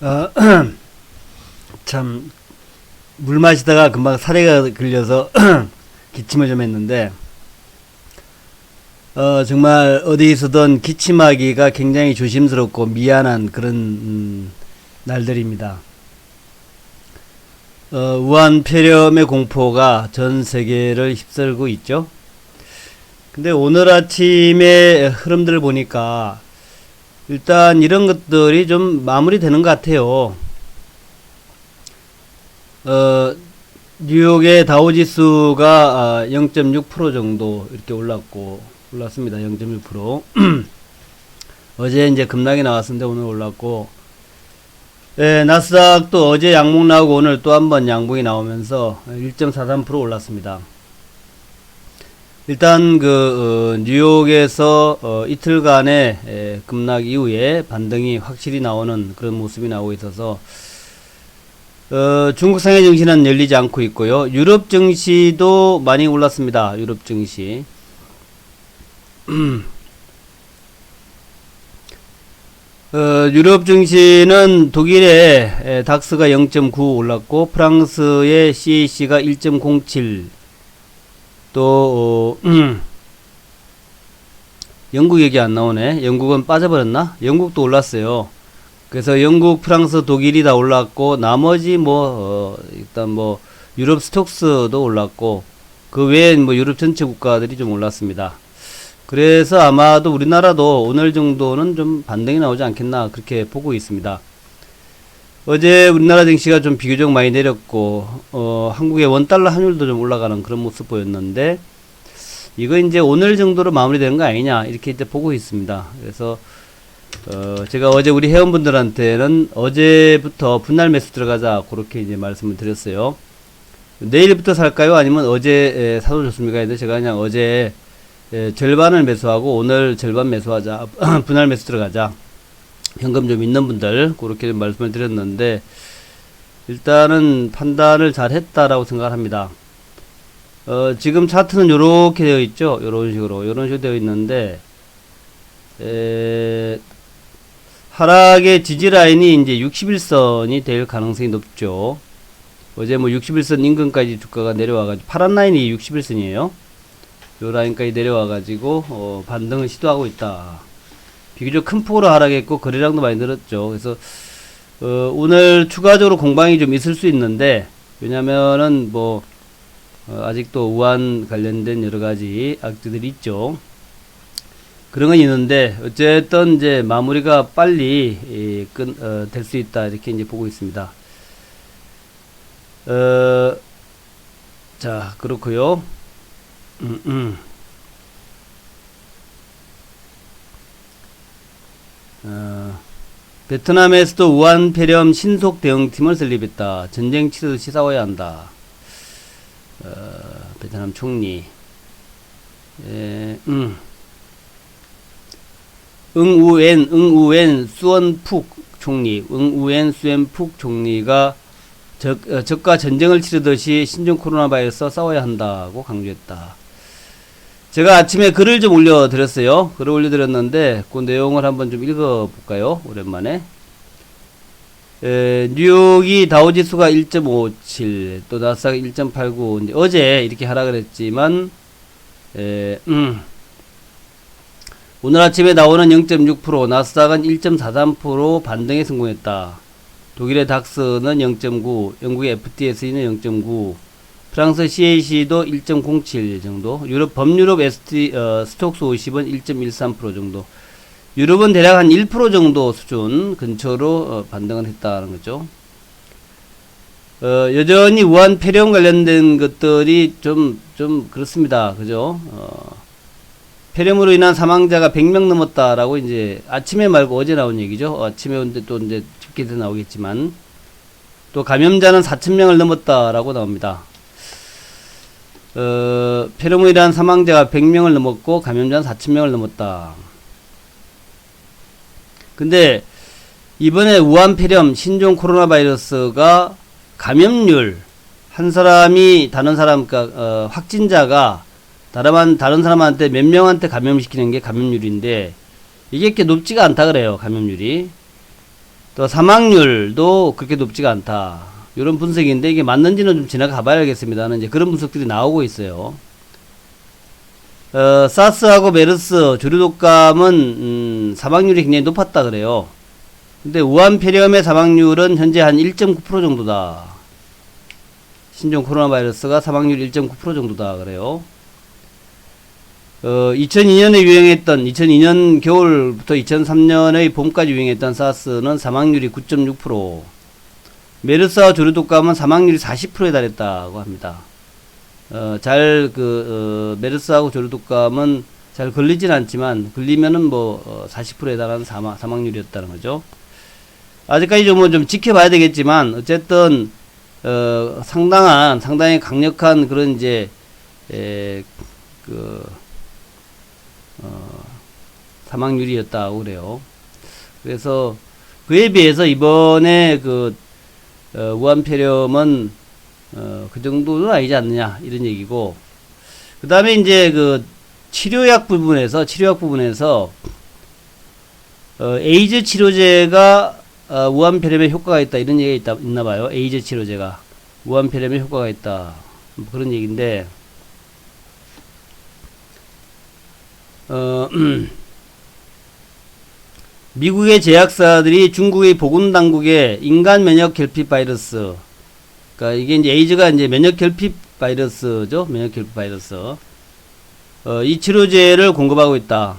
어, 참, 물 마시다가 금방 사례가 걸려서 기침을 좀 했는데, 정말 어디서든 기침하기가 굉장히 조심스럽고 미안한 그런, 날들입니다. 우한 폐렴의 공포가 전 세계를 휩쓸고 있죠. 근데 오늘 아침에 흐름들을 보니까, 일단 이런 것들이 좀 마무리되는 것 같아요. 어, 뉴욕의 다우지수가 0.6% 정도 이렇게 올랐습니다. 0.6%. 어제 이제 급락이 나왔는데 오늘 올랐고, 예, 나스닥도 어제 양봉 나오고 오늘 또 한번 양봉이 나오면서 1.43% 올랐습니다. 일단 뉴욕에서 이틀간의 급락 이후에 반등이 확실히 나오는 그런 모습이 나오고 있어서 중국 상해 증시는 열리지 않고 있고요. 유럽 증시도 많이 올랐습니다. 유럽 증시. 유럽 증시는 독일의 닥스가 0.9 올랐고 프랑스의 CAC가 1.07, 또 영국 얘기 안 나오네. 영국은 빠져버렸나? 영국도 올랐어요. 그래서 영국, 프랑스, 독일이 다 올랐고 나머지 일단 유럽 스톡스도 올랐고 그 외에 유럽 전체 국가들이 좀 올랐습니다. 그래서 아마도 우리나라도 오늘 정도는 좀 반등이 나오지 않겠나 그렇게 보고 있습니다. 어제 우리나라 증시가 좀 비교적 많이 내렸고 한국의 원달러 환율도 좀 올라가는 그런 모습 보였는데 이거 이제 오늘 정도로 마무리되는 거 아니냐 이렇게 이제 보고 있습니다. 그래서 제가 어제 우리 회원분들한테는 어제부터 분할 매수 들어가자 그렇게 이제 말씀을 드렸어요. 내일부터 살까요? 아니면 어제 사도 좋습니까? 했는데 제가 그냥 어제 절반을 매수하고 오늘 절반 매수하자. 분할 매수 들어가자. 현금 좀 있는 분들 그렇게 말씀을 드렸는데 일단은 판단을 잘 했다라고 생각을 합니다. 지금 차트는 요렇게 되어 있죠. 요런 식으로 되어 있는데 하락의 지지라인이 이제 61선이 될 가능성이 높죠. 어제 61선 인근까지 주가가 내려와가지고 파란 라인이 61선이에요. 요 라인까지 내려와가지고 반등을 시도하고 있다. 비교적 큰 폭으로 하락했고 거래량도 많이 늘었죠. 그래서 오늘 추가적으로 공방이 좀 있을 수 있는데 왜냐면은 아직도 우한 관련된 여러가지 악재들이 있죠. 그런 건 있는데 어쨌든 이제 마무리가 빨리 될 수 있다 이렇게 이제 보고 있습니다. 자 그렇고요. 베트남에서도 우한 폐렴 신속 대응팀을 설립했다. 전쟁 치르듯이 싸워야 한다. 베트남 총리. 응우엔 수원푹 총리, 응우엔 수엔푹 총리가 적과 전쟁을 치르듯이 신종 코로나 바이러스와 싸워야 한다고 강조했다. 제가 아침에 글을 좀 올려드렸어요. 글을 올려드렸는데 그 내용을 한번 좀 읽어볼까요? 오랜만에. 뉴욕이 다우지수가 1.57, 또 나스닥 1.89. 이제 어제 이렇게 하락을 했지만 오늘 아침에 나오는 0.6%, 나스닥은 1.43% 반등에 성공했다. 독일의 닥스는 0.9, 영국의 FTSE는 0.9, 프랑스 CAC도 1.07 정도, 범유럽 스톡스 50은 1.13% 정도, 유럽은 대략 한 1% 정도 수준 근처로 반등을 했다는 거죠. 여전히 우한 폐렴 관련된 것들이 좀 그렇습니다. 그죠? 폐렴으로 인한 사망자가 100명 넘었다라고 이제 아침에 말고 어제 나온 얘기죠. 아침에 또 이제 집계에서 나오겠지만 또 감염자는 4,000명을 넘었다라고 나옵니다. 폐렴으로 인한 사망자가 100명을 넘었고 감염자는 4,000명을 넘었다. 근데 이번에 우한 폐렴 신종 코로나 바이러스가 감염률 한 사람이 다른 사람 확진자가 다른 사람한테 몇 명한테 감염시키는 게 감염률인데 이게 이렇게 높지가 않다 그래요. 감염률이. 또 사망률도 그렇게 높지가 않다. 이런 분석인데 이게 맞는지는 좀 지나가 봐야겠습니다는 이제 그런 분석들이 나오고 있어요. 사스하고 메르스 조류독감은 사망률이 굉장히 높았다 그래요. 근데 우한폐렴의 사망률은 현재 한 1.9% 정도다. 신종 코로나 바이러스가 사망률 1.9% 정도다 그래요. 2002년에 유행했던 2002년 겨울부터 2003년의 봄까지 유행했던 사스는 사망률이 9.6%, 메르스와 조류독감은 사망률이 40%에 달했다고 합니다. 메르스하고 조류독감은 잘 걸리진 않지만 걸리면은 40%에 달하는 사망률이었다는 거죠. 아직까지 좀 지켜봐야 되겠지만 어쨌든 상당히 강력한 그런 이제 사망률이었다고 그래요. 그래서 그에 비해서 이번에 우한폐렴은 그 정도는 아니지 않느냐 이런 얘기고, 그 다음에 이제 치료약 부분에서 에이즈 치료제가 우한폐렴에 효과가 있다 이런 얘기가 있나 봐요. 에이즈 치료제가 우한폐렴에 효과가 있다 뭐 그런 얘기인데, 미국의 제약사들이 중국의 보건당국에 인간 면역 결핍 바이러스, 그러니까 이게 이제 에이즈가 이제 면역 결핍 바이러스죠. 면역 결핍 바이러스. 이 치료제를 공급하고 있다.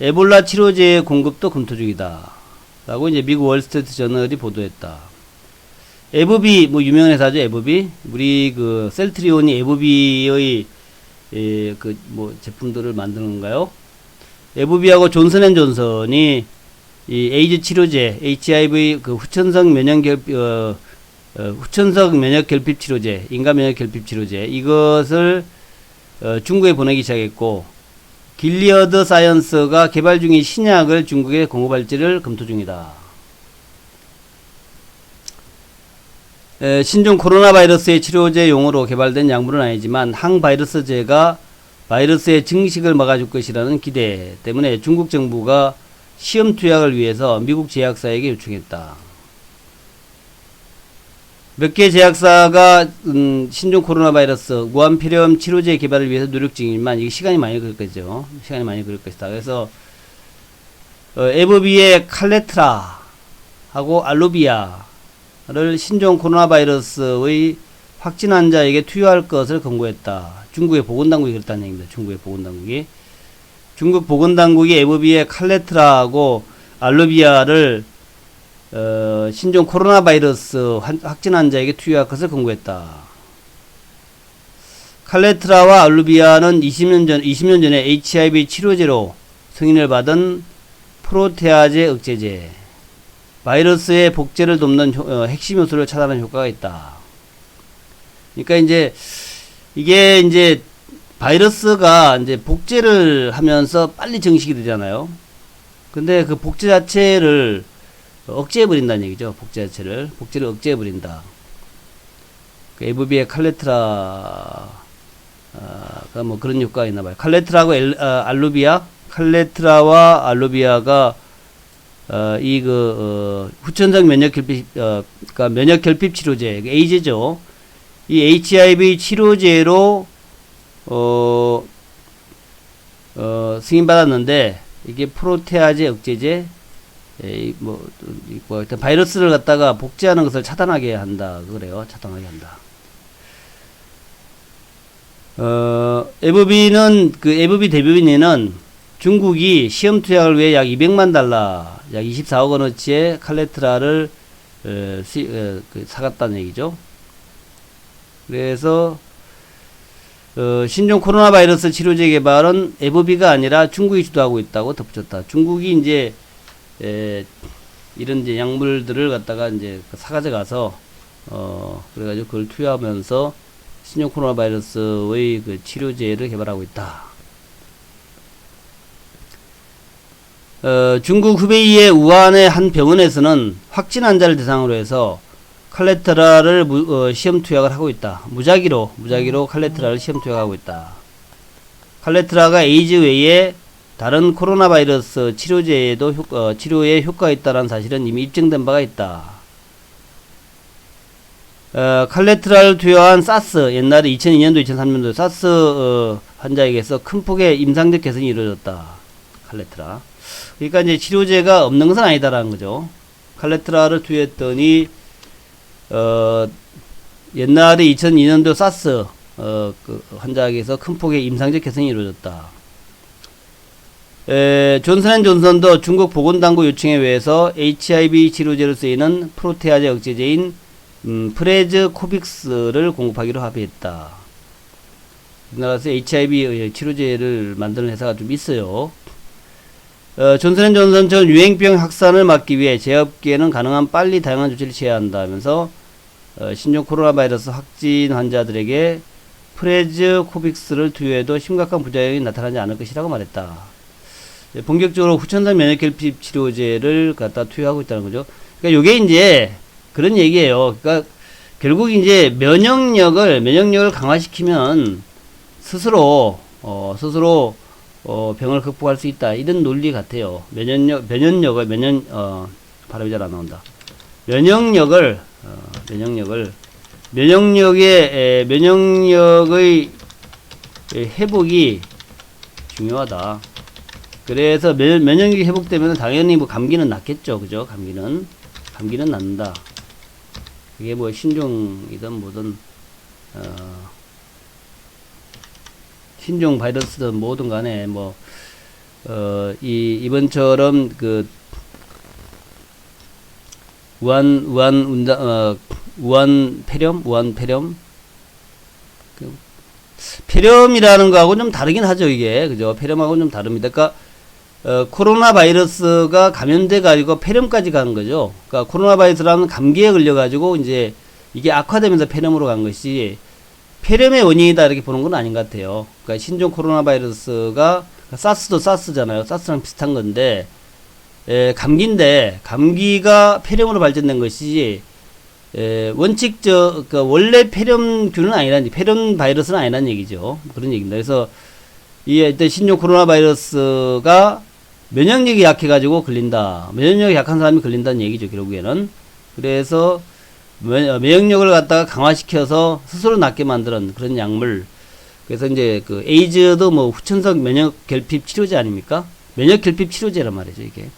에볼라 치료제 공급도 검토 중이다. 라고 이제 미국 월스트리트 저널이 보도했다. 에브비, 유명한 회사죠, 에브비. 우리 셀트리온이 에브비의 제품들을 만드는 건가요? 에브비하고 존슨앤존슨이 이 에이즈 치료제, HIV 후천성 면역 결핍 치료제, 인간 면역 결핍 치료제, 이것을 중국에 보내기 시작했고, 길리어드 사이언스가 개발 중인 신약을 중국에 공급할지를 검토 중이다. 신종 코로나 바이러스의 치료제 용으로 개발된 약물은 아니지만 항바이러스제가 바이러스의 증식을 막아줄 것이라는 기대 때문에 중국 정부가 시험 투약을 위해서 미국 제약사에게 요청했다. 몇 개 제약사가 신종 코로나 바이러스 우한폐렴 치료제 개발을 위해서 노력 중이지만 이게 시간이 많이 걸릴 거죠. 시간이 많이 걸릴 것이다. 그래서 에버비의 칼레트라하고 알루비아를 신종 코로나 바이러스의 확진 환자에게 투여할 것을 권고했다. 중국의 보건당국이 그랬다는 얘기입니다. 중국 보건당국이 에버비의 칼레트라하고 알루비아를 신종 코로나 바이러스 확진 환자에게 투여할 것을 권고했다. 칼레트라와 알루비아는 20년 전에 HIV 치료제로 승인을 받은 프로테아제 억제제, 바이러스의 복제를 돕는 핵심 요소를 차단하는 효과가 있다. 그러니까 이게 바이러스가 복제를 하면서 빨리 증식이 되잖아요. 근데 그 복제 자체를 억제해버린다는 얘기죠. 복제를 억제해버린다. 에브비의 칼레트라가 그런 효과가 있나봐요. 칼레트라하고 칼레트라와 알루비아가 후천성 면역결핍, 그러니까 면역결핍 치료제, 에이즈죠. 이 HIV 치료제로 승인받았는데, 이게 프로테아제 억제제, 일단 바이러스를 갖다가 복제하는 것을 차단하게 한다. 그래요. 차단하게 한다. 에브비 대변인은 중국이 시험 투약을 위해 약 200만 달러, 약 24억 원어치의 칼레트라를 사갔다는 얘기죠. 그래서 신종 코로나 바이러스 치료제 개발은 에브비가 아니라 중국이 주도하고 있다고 덧붙였다. 중국이 이런 약물들을 갖다가 사가져 가서 그래가지고 그걸 투여하면서 신종 코로나 바이러스의 치료제를 개발하고 있다. 중국 후베이의 우한의 한 병원에서는 확진 환자를 대상으로 해서 칼레트라를 시험 투약을 하고 있다. 무작위로 칼레트라를 시험 투약하고 있다. 칼레트라가 에이즈 외에 다른 코로나 바이러스 치료제에도 치료에 효과가 있다는 사실은 이미 입증된 바가 있다. 칼레트라를 투여한 사스, 옛날에 2002년도 2003년도 사스 환자에게서 큰 폭의 임상적 개선이 이루어졌다. 칼레트라. 그러니까 이제 치료제가 없는 것은 아니다라는 거죠. 칼레트라를 투여했더니 옛날에 2002년도 사스 그 환자에게서 큰 폭의 임상적 개선이 이루어졌다. 존슨앤존슨도 중국 보건당국 요청에 의해서 HIV 치료제로 쓰이는 프로테아제 억제제인 프레즈 코빅스를 공급하기로 합의했다. 우리나라에서 HIV 치료제를 만드는 회사가 좀 있어요. 존슨앤존슨 전 유행병 확산을 막기 위해 제업계는 가능한 빨리 다양한 조치를 취해야 한다면서 신종 코로나 바이러스 확진 환자들에게 프레즈 코빅스를 투여해도 심각한 부작용이 나타나지 않을 것이라고 말했다. 본격적으로 후천성 면역 결핍 치료제를 갖다 투여하고 있다는 거죠. 그러니까 요게 이제 그런 얘기예요. 그러니까 결국 이제 면역력을 강화시키면 스스로 병을 극복할 수 있다. 이런 논리 같아요. 발음이 잘 안 나온다. 면역력의 회복이 중요하다. 그래서 면역력이 회복되면 당연히 뭐 감기는 낫겠죠. 그죠? 감기는 낫는다. 그게 뭐 신종이든 뭐든 신종 바이러스든 뭐든 간에 뭐 이번처럼 그 우한 폐렴 폐렴이라는 거하고 좀 다르긴 하죠. 이게 그죠? 폐렴하고 좀 다릅니다. 그러니까 코로나 바이러스가 감염돼 가지고 폐렴까지 가는 거죠. 그러니까 코로나 바이러스라는 감기에 걸려 가지고 이제 이게 악화되면서 폐렴으로 간 것이 폐렴의 원인이다 이렇게 보는 건 아닌 것 같아요. 그러니까 신종 코로나 바이러스가 사스도 사스잖아요. 사스랑 비슷한 건데 감기인데 감기가 폐렴으로 발전된 것이지 원칙적 원래 폐렴균은 아니란 폐렴 바이러스는 아니란 얘기죠. 그런 얘기입니다. 그래서 이 신종 코로나 바이러스가 면역력이 약해가지고 걸린다. 면역력이 약한 사람이 걸린다는 얘기죠. 결국에는. 그래서 면역력을 갖다가 강화시켜서 스스로 낫게 만드는 그런 약물. 그래서 이제 그 에이즈도 뭐 후천성 면역 결핍 치료제 아닙니까? 면역 결핍 치료제란 말이죠. 이게.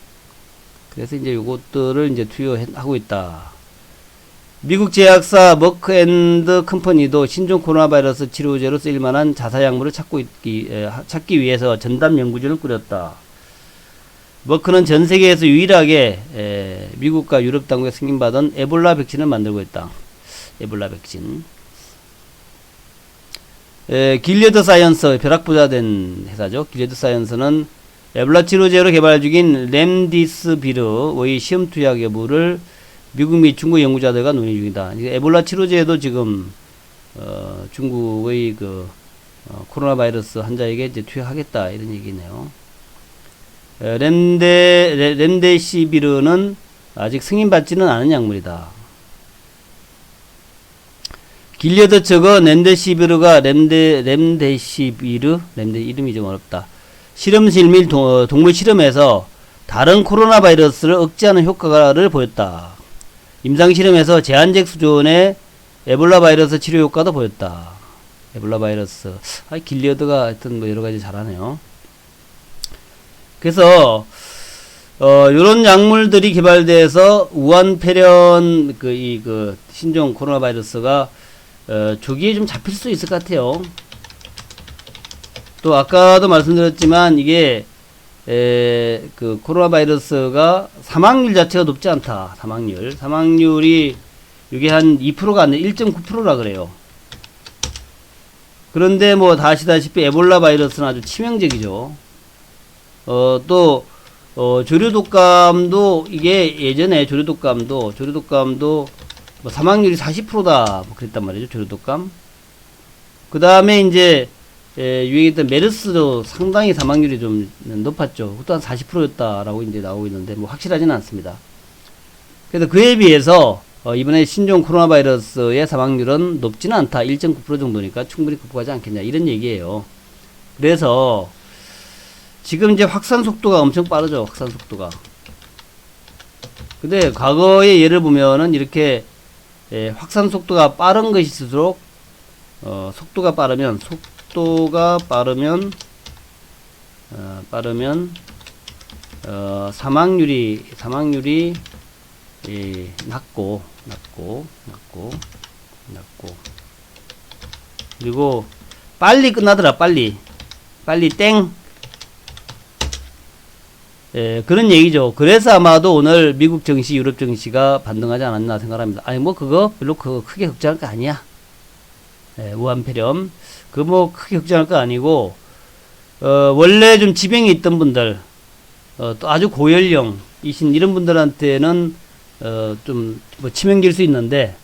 그래서 이제 요것들을 이제 투여하고 있다. 미국 제약사 머크 앤드 컴퍼니도 신종 코로나 바이러스 치료제로 쓰일 만한 자사약물을 찾기 위해서 전담 연구진을 꾸렸다. 머크는 전 세계에서 유일하게 미국과 유럽 당국에 승인받은 에볼라 백신을 만들고 있다. 에볼라 백신. 길리어드 사이언스 벼락부자 된 회사죠. 길리어드 사이언스는 에볼라 치료제로 개발 중인 렘디스비르의 시험 투약 여부를 미국 및 중국 연구자들과 논의 중이다. 에볼라 치료제도 지금 중국의 코로나 바이러스 환자에게 이제 투여하겠다 이런 얘기네요. 렘데시비르는 아직 승인받지는 않은 약물이다. 길리어드 측은 렘데시비르가 렘데시비르 이름이 좀 어렵다. 실험실 및 동물 실험에서 다른 코로나 바이러스를 억제하는 효과를 보였다. 임상실험에서 제한적 수준의 에볼라 바이러스 치료 효과도 보였다. 에볼라 바이러스. 길리어드가 하여튼 뭐 여러가지 잘하네요. 그래서, 요런 약물들이 개발돼서 우한 폐렴, 신종 코로나 바이러스가, 조기에 좀 잡힐 수 있을 것 같아요. 또, 아까도 말씀드렸지만, 이게, 코로나 바이러스가 사망률 자체가 높지 않다. 사망률이 이게 한 2%가 안 돼. 1.9%라 그래요. 그런데 뭐 다 아시다시피 에볼라 바이러스는 아주 치명적이죠. 또 조류독감도 이게 예전에 조류독감도 뭐 사망률이 40%다 뭐 그랬단 말이죠. 조류독감. 그 다음에 이제 유행했던 메르스도 상당히 사망률이 좀 높았죠. 그것도 한 40%였다라고 이제 나오고 있는데, 뭐 확실하지는 않습니다. 그래서 그에 비해서, 이번에 신종 코로나 바이러스의 사망률은 높지는 않다. 1.9% 정도니까 충분히 극복하지 않겠냐. 이런 얘기예요. 그래서, 지금 이제 확산 속도가 엄청 빠르죠. 확산 속도가. 근데 과거의 예를 보면은 이렇게 확산 속도가 빠른 것일수록 속도가 빠르면 사망률이 낮고 그리고 빨리 끝나더라. 빨리 땡. 그런 얘기죠. 그래서 아마도 오늘 미국 증시, 유럽 증시가 반등하지 않았나 생각합니다. 아니 뭐 그거 별로 크게 걱정할 거 아니야. 무한폐렴 그거 뭐 크게 걱정할 거 아니고 원래 좀 지병이 있던 분들 또 아주 고연령이신 이런 분들한테는 좀 뭐 치명질 수 있는데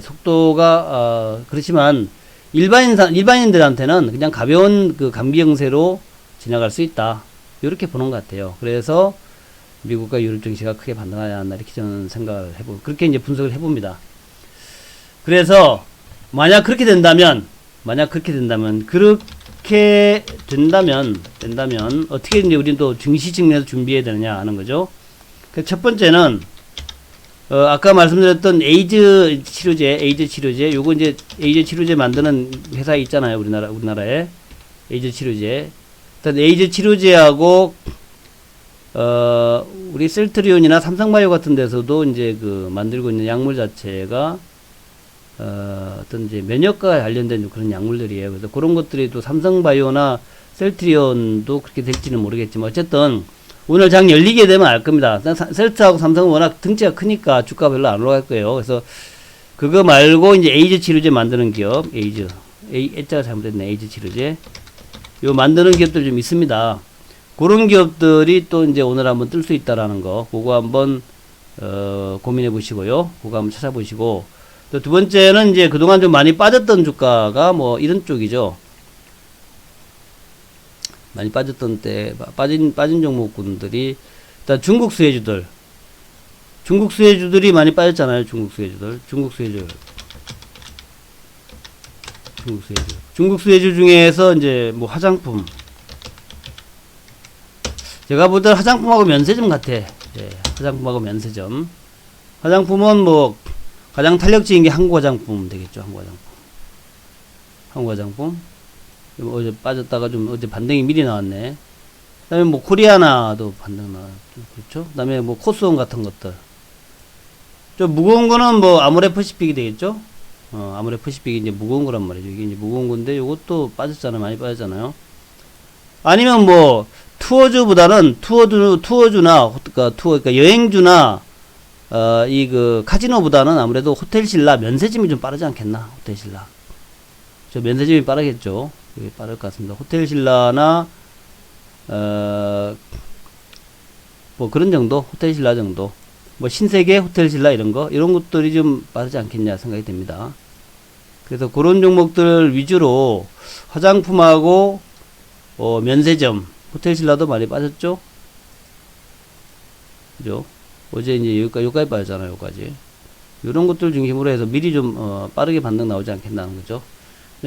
속도가 그렇지만 일반인들한테는 그냥 가벼운 그 감기 형세로 지나갈 수 있다. 이렇게 보는 것 같아요. 그래서 미국과 유럽 증시가 크게 반등하지 않았나 이렇게 저는 생각을 그렇게 이제 분석을 해봅니다. 그래서 만약 그렇게 된다면 어떻게 이제 우리는 또 증시 측면에서 준비해야 되느냐 하는 거죠. 첫 번째는 아까 말씀드렸던 에이즈 치료제 요거 이제 에이즈 치료제 만드는 회사 있잖아요. 우리나라에 에이즈 치료제. 일단 에이즈 치료제하고 우리 셀트리온이나 삼성바이오 같은 데서도 이제 그 만들고 있는 약물 자체가 어떤 이제 면역과 관련된 그런 약물들이에요. 그래서 그런 것들이 또 삼성바이오나 셀트리온도 그렇게 될지는 모르겠지만 어쨌든 오늘 장 열리게 되면 알 겁니다. 셀트하고 삼성은 워낙 등치가 크니까 주가 별로 안 올라갈 거예요. 그래서 그거 말고 이제 에이즈 치료제 만드는 기업, A자가 잘못됐네. 에이즈 치료제. 요 만드는 기업들 좀 있습니다. 그런 기업들이 또 이제 오늘 한번 뜰 수 있다라는 거, 그거 한번 고민해 보시고요. 그거 한번 찾아보시고, 또 두 번째는 이제 그동안 좀 많이 빠졌던 주가가 뭐 이런 쪽이죠. 많이 빠졌던 때 빠진 종목군들이 일단 중국 수혜주들이 많이 빠졌잖아요. 중국 수혜주 중에서 이제 뭐 화장품, 제가 볼 때 화장품하고 면세점 같아. 화장품하고 면세점. 화장품은 뭐 가장 탄력적인 게 한국 화장품 되겠죠. 한국 화장품. 어제 빠졌다가 좀 어제 반등이 미리 나왔네. 그다음에 뭐 코리아나도 반등 나왔죠. 그렇죠. 그다음에 뭐 코스온 같은 것들. 좀 무거운 거는 뭐 아모레퍼시픽이 되겠죠. 아모레퍼시픽이 이제 무거운 거란 말이죠. 이게 이제 무거운 건데 요것도 빠졌잖아요. 많이 빠졌잖아요. 아니면 뭐 투어주보다는 투어주나 그러니까 여행주나 이 그 카지노보다는 아무래도 호텔신라 면세점이 좀 빠르지 않겠나. 호텔신라. 저 면세점이 빠르겠죠. 그게 빠를 것 같습니다. 호텔신라나 뭐 그런 정도, 호텔신라 정도. 뭐 신세계, 호텔신라 이런 것들이 좀 빠르지 않겠냐 생각이 됩니다. 그래서 그런 종목들 위주로 화장품하고 면세점, 호텔신라도 많이 빠졌죠. 그죠? 어제 이제 여기까지 빠졌잖아요. 여기까지. 이런 것들 중심으로 해서 미리 좀 빠르게 반등 나오지 않겠다는 거죠.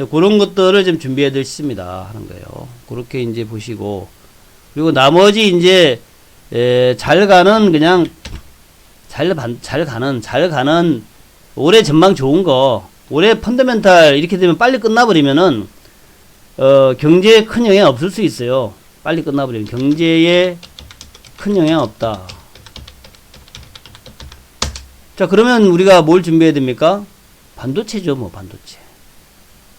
그런 것들을 좀 준비해야 될 시입니다 하는 거예요. 그렇게 이제 보시고, 그리고 나머지 이제 잘 가는 올해 전망 좋은 거, 올해 펀더멘탈 이렇게 되면 빨리 끝나버리면은 경제에 큰 영향 없을 수 있어요. 빨리 끝나버리면 경제에 큰 영향 없다. 자, 그러면 우리가 뭘 준비해야 됩니까? 반도체죠. 뭐 반도체.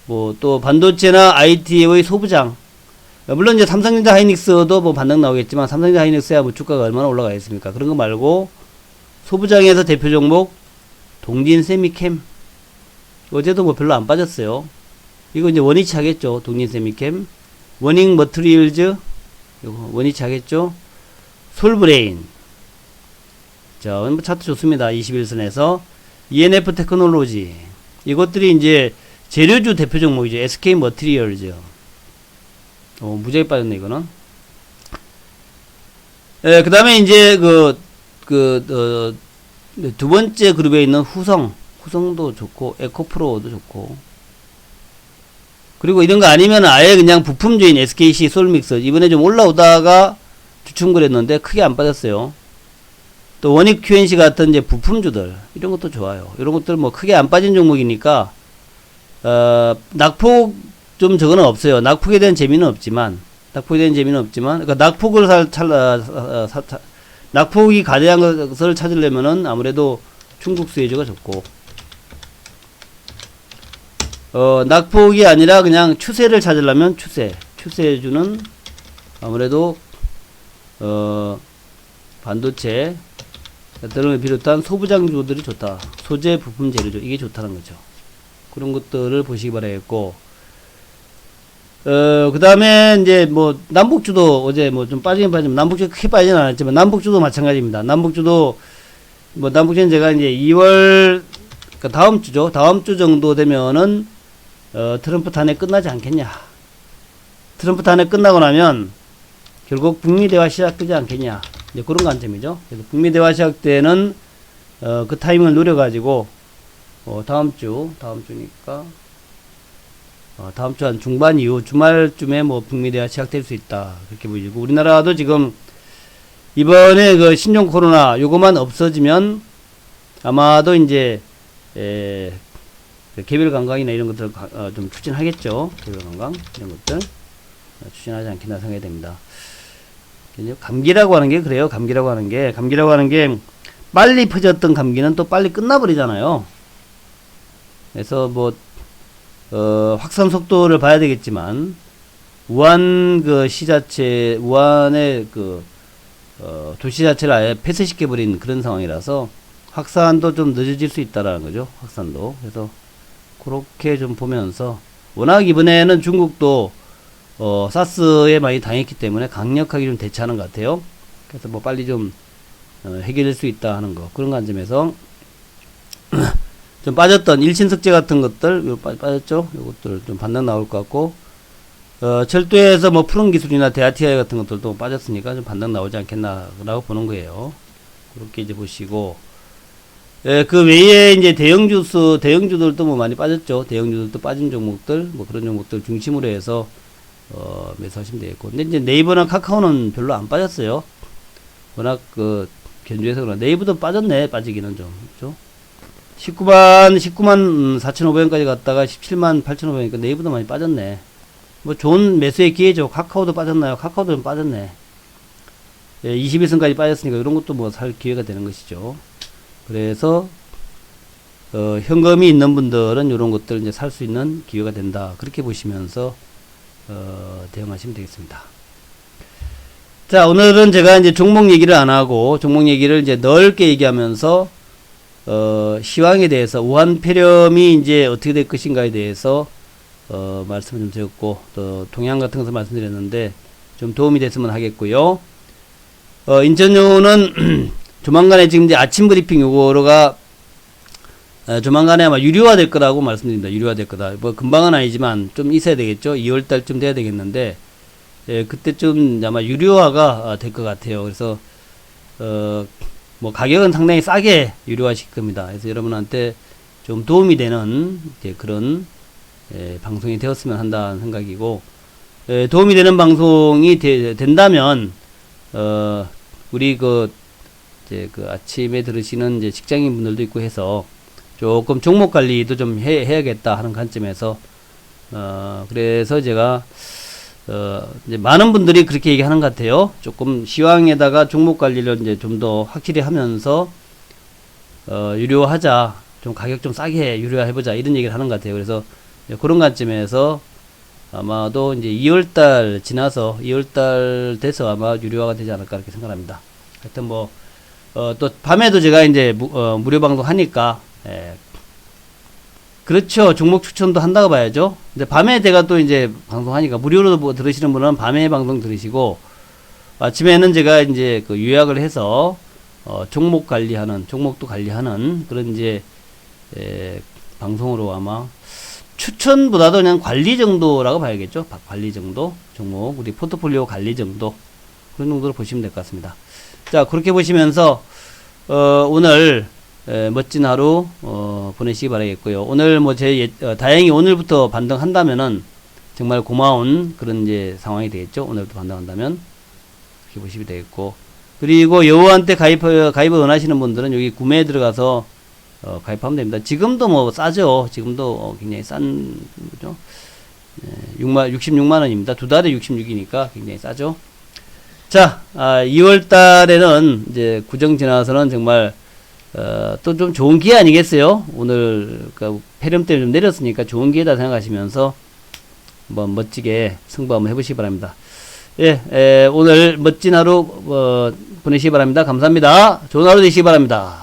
뭐 또 반도체나 IT의 소부장. 물론 이제 삼성전자 하이닉스도 뭐 반등 나오겠지만 삼성전자 하이닉스야 뭐 주가가 얼마나 올라가 있습니까? 그런 거 말고 소부장에서 대표 종목 동진세미캠. 어제도 뭐 별로 안 빠졌어요. 이거 이제 원위치 하겠죠. 동진세미캠. 워닝 머트리얼즈. 이거 원위치 하겠죠. 솔브레인. 자, 뭐 차트 좋습니다. 21선에서 ENF 테크놀로지. 이것들이 이제 재료주 대표 종목이죠. SK 머트리얼즈. 무지하게 빠졌네, 이거는. 그 다음에 이제 두 번째 그룹에 있는 후성도 좋고, 에코프로도 좋고. 그리고 이런 거 아니면 아예 그냥 부품주인 SKC 솔믹스 이번에 좀 올라오다가 주춤거렸는데 크게 안 빠졌어요. 또 원익 QNC 같은 이제 부품주들 이런 것도 좋아요. 이런 것들 뭐 크게 안 빠진 종목이니까 낙폭 좀 저거는 없어요. 낙폭에 대한 재미는 없지만 그러니까 낙폭이 가대한 것을 찾으려면은 아무래도 중국 수혜주가 좋고 낙폭이 아니라 그냥 추세를 찾으려면 추세주는 아무래도 반도체 등을 비롯한 소부장주들이 좋다. 소재 부품 재료죠. 이게 좋다는 거죠. 그런 것들을 보시기 바라겠고, 그 다음에 이제 뭐 남북주도 어제 뭐 좀 빠지긴 빠지면 남북주 크게 빠지진 않았지만 남북주도 마찬가지입니다. 남북주도 뭐 남북주는 제가 이제 2월 그러니까 다음 주죠. 다음 주 정도 되면은 트럼프 탄핵 끝나지 않겠냐. 트럼프 탄핵 끝나고 나면 결국 북미 대화 시작되지 않겠냐. 이제 그런 관점이죠. 그래서 북미 대화 시작 때는 그 타이밍을 노려가지고 다음 주니까 다음 주 한 중반 이후 주말쯤에 뭐 북미 대화 시작될 수 있다 그렇게 보이고 우리나라도 지금 이번에 그 신종 코로나 요거만 없어지면 아마도 이제 개별 관광이나 이런 것들 좀 추진하겠죠. 개별 관광 이런 것들 추진하지 않겠나 생각이 됩니다. 감기라고 하는 게 그래요. 감기라고 하는 게 빨리 퍼졌던 감기는 또 빨리 끝나버리잖아요. 그래서 뭐 확산 속도를 봐야 되겠지만 우한 그 시 자체 우한의 그 도시 자체를 아예 폐쇄시켜 버린 그런 상황이라서 확산도 좀 늦어질 수 있다라는 거죠. 확산도. 그래서 그렇게 좀 보면서 워낙 이번에는 중국도 사스에 많이 당했기 때문에 강력하게 좀 대처하는 것 같아요. 그래서 뭐 빨리 좀 해결될 수 있다 하는 거 그런 관점에서 좀 빠졌던 일신석재 같은 것들 빠졌죠. 이것들 좀 반등 나올 것 같고 철도에서 뭐 푸른 기술이나 대아티아이 같은 것들도 빠졌으니까 좀 반등 나오지 않겠나라고 보는 거예요. 그렇게 이제 보시고 그 외에 이제 대형주들도 뭐 많이 빠졌죠. 대형주들도 빠진 종목들 뭐 그런 종목들 중심으로 해서 매수하시면 되겠고. 근데 이제 네이버나 카카오는 별로 안 빠졌어요. 워낙 그 견주해서 그러나 네이버도 빠졌네. 빠지기는 좀 그렇죠. 19만 4,500원까지 갔다가 17만 8,500원이니까 네이버도 많이 빠졌네. 뭐 좋은 매수의 기회죠. 카카오도 빠졌나요? 카카오도 좀 빠졌네. 21선까지 빠졌으니까 이런 것도 뭐 살 기회가 되는 것이죠. 그래서 현금이 있는 분들은 이런 것들 이제 살 수 있는 기회가 된다. 그렇게 보시면서 대응하시면 되겠습니다. 자, 오늘은 제가 이제 종목 얘기를 안 하고 종목 얘기를 이제 넓게 얘기하면서 시황에 대해서 우한 폐렴이 이제 어떻게 될 것인가에 대해서 말씀을 좀 드렸고 또 동향 같은 것을 말씀드렸는데 좀 도움이 됐으면 하겠고요. 인천요는 조만간에 지금 이제 아침 브리핑 요거가 조만간에 아마 유료화 될 거라고 말씀드립니다. 유료화 될 거다. 뭐 금방은 아니지만 좀 있어야 되겠죠. 2월 달쯤 돼야 되겠는데 그때쯤 아마 유료화가 될 것 같아요. 그래서 뭐 가격은 상당히 싸게 유료화 시킬 겁니다. 그래서 여러분한테 좀 도움이 되는 이제 그런 방송이 되었으면 한다는 생각이고 도움이 되는 방송이 된다면 우리 이제 아침에 들으시는 이제 직장인 분들도 있고 해서 조금 종목 관리도 좀 해야겠다 하는 관점에서 그래서 제가 이제 많은 분들이 그렇게 얘기하는 것 같아요. 조금 시황에다가 종목 관리를 이제 좀 더 확실히 하면서 유료하자, 좀 가격 좀 싸게 유료해보자 이런 얘기를 하는 것 같아요. 그래서 그런 관점에서 아마도 이제 2월달 지나서 2월달 돼서 아마 유료화가 되지 않을까 이렇게 생각합니다. 하여튼 뭐 또 밤에도 제가 이제 무료 방송 하니까 그렇죠. 종목 추천도 한다고 봐야죠. 근데 밤에 제가 또 이제 방송하니까 무료로 뭐 들으시는 분은 밤에 방송 들으시고 아침에는 제가 이제 그 요약을 해서 종목도 관리하는 그런 이제 방송으로 아마 추천보다도 그냥 관리 정도라고 봐야겠죠. 관리 정도, 종목 우리 포트폴리오 관리 정도 그런 정도로 보시면 될 것 같습니다. 자, 그렇게 보시면서 오늘 멋진 하루 보내시기 바라겠고요. 오늘 뭐 다행히 오늘부터 반등한다면은 정말 고마운 그런 이제 상황이 되겠죠. 오늘부터 반등한다면. 이렇게 보시면 되겠고. 그리고 여우한테 가입을 원하시는 분들은 여기 구매에 들어가서 가입하면 됩니다. 지금도 뭐 싸죠. 지금도 굉장히 싼 거죠. 66만 원입니다. 두 달에 66이니까 굉장히 싸죠. 자, 2월 달에는 이제 구정 지나서는 정말 또 좀 좋은 기회 아니겠어요? 오늘 그러니까 폐렴 때문에 좀 내렸으니까 좋은 기회다 생각하시면서 한번 멋지게 승부 한번 해보시기 바랍니다. 예, 오늘 멋진 하루 보내시기 바랍니다. 감사합니다. 좋은 하루 되시기 바랍니다.